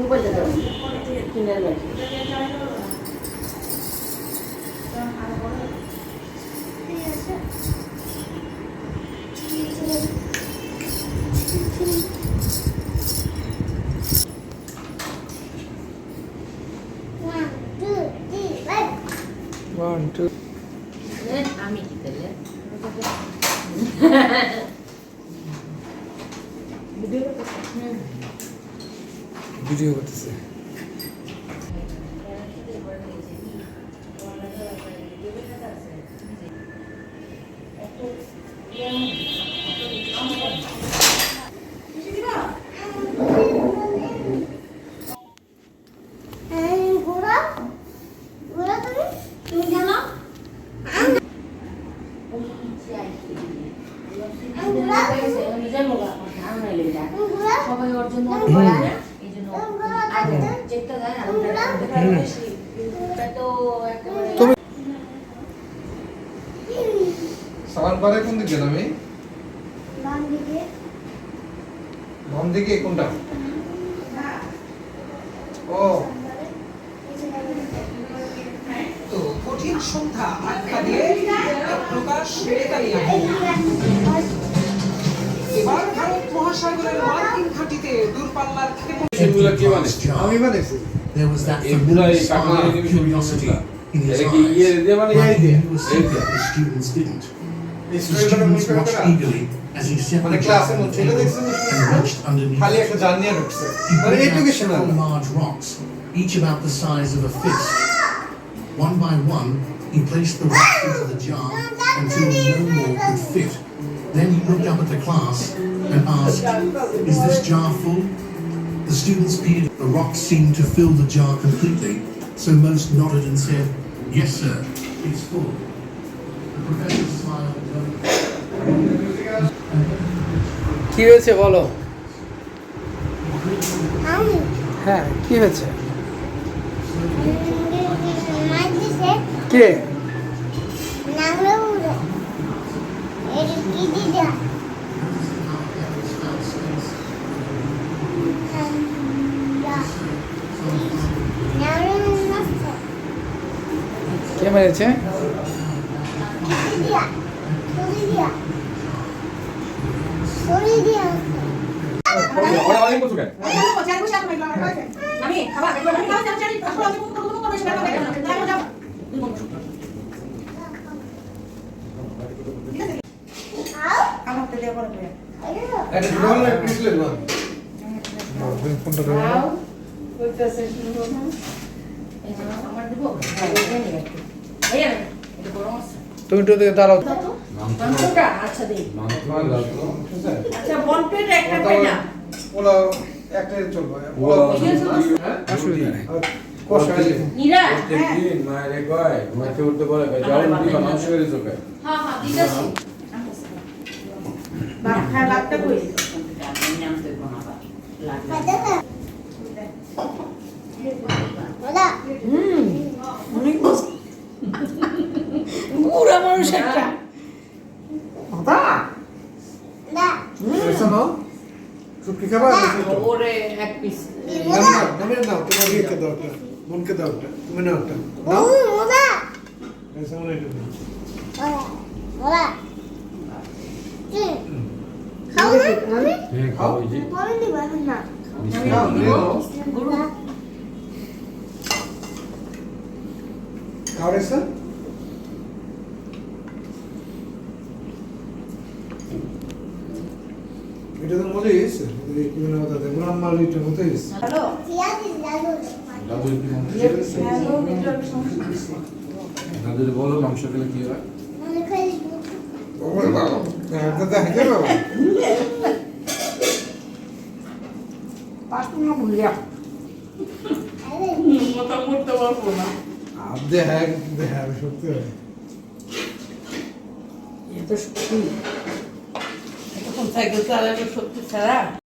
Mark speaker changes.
Speaker 1: মোবাইলটা দাও কিনে রাখি
Speaker 2: One, two.
Speaker 1: আমি কি তাহলে
Speaker 2: ভিডিও করতেছে
Speaker 1: সবাই ওর জন্য এই জন্য চেকটা দেয় তো
Speaker 2: তুমি সাবান পারে কোন দিকে আমি বাম দিকে কোনটা ও
Speaker 3: তো কঠিন সন্ধ্যা আখ্যা দিয়ে প্রকাশ নেতানিয়াহু এবার ভারত মহাসাগরের মার্কিন ঘাঁটিতে দূরপাল্লার ক্ষেপণাস্ত্র
Speaker 4: এগুলো কে বানাইছে?
Speaker 2: আমি বানাইছি
Speaker 5: There was that
Speaker 4: এগুলাই
Speaker 5: familiar
Speaker 4: কাকনা
Speaker 5: curiosity in his
Speaker 4: এটা কি
Speaker 5: eyes.
Speaker 4: ইয়ে দিয়ে মানে
Speaker 5: Why
Speaker 4: এই দিয়ে
Speaker 5: he knew a secret the students didn't. The
Speaker 2: স্টুডেন্টরা
Speaker 5: students
Speaker 2: মনে
Speaker 5: watched
Speaker 2: করে
Speaker 5: eagerly as he set
Speaker 2: মানে
Speaker 5: the
Speaker 2: ক্লাসের
Speaker 5: jar on
Speaker 2: মধ্যে
Speaker 5: the
Speaker 2: এটা
Speaker 5: table
Speaker 2: দেখছেন
Speaker 5: and reached underneath
Speaker 2: খালি
Speaker 5: it.
Speaker 2: একটা জানিয়ে ঢুকছে
Speaker 5: He
Speaker 2: মানে
Speaker 5: brought out
Speaker 2: educational
Speaker 5: several large rocks, each about the size of a fist. One by one, he placed the rocks into the jar until no more could fit. Then he looked up at the class and asked, "Is this jar full?" The students peered. The rocks seemed to fill the jar completely, so most nodded and said, "Yes, sir, it's full." The professor smiled
Speaker 2: কি হয়েছে বলো হ্যাঁ কি হয়েছে কে কে মেরেছে
Speaker 4: ওরা অনেক বছর কেন
Speaker 1: আমি খাবার
Speaker 2: এটা ঢোল না পিছলে ঢোল ফোনটা দাও
Speaker 1: আমার দেবো এটা গরম আছে
Speaker 2: তুমি একটু দিকে দাঁড়াও
Speaker 1: মাংসটা আচ্ছা দেই আচ্ছা বন প্লেট একটা প্লেট না
Speaker 2: ওলা একটাই চলবে অসুবিধা নেই কষ্ট
Speaker 1: নীরা
Speaker 4: প্রত্যেকদিন মায়ের কয় মাকে উঠতে বলে যাও দিবা মাংস করে চোখে
Speaker 1: হ্যাঁ হ্যাঁ দিদাসি বাপ খায় বাপটা কই অনেক পুরা মানুষ একটা
Speaker 2: শোনো চুপটি খাবার
Speaker 1: ওরে এক পিস
Speaker 2: নামে নাও তোমার ইয়েকে দাও একটা মনকে দাও একটা তুমি নাও একটা নাও এসে মনে এটা
Speaker 4: হ্যাঁ খাও এই যে
Speaker 2: খাওয়ারে স্যার এটা তো মজা এসে কি মনে হতো দেখুন আমার এটা মতো এসে
Speaker 1: হ্যালো
Speaker 4: দাদু কি মাংস দাদু বলো মাংস খেলে কি হয়
Speaker 2: ওরে বাবা এটা দেখে বাবা
Speaker 1: পাঁচ না ভুলিয়া মতো করতে পারবো না
Speaker 2: আপ দে হ্যাঁ সত্যি
Speaker 1: এত সত্যি এতক্ষণ সাইকেল চালানো সত্যি ছাড়া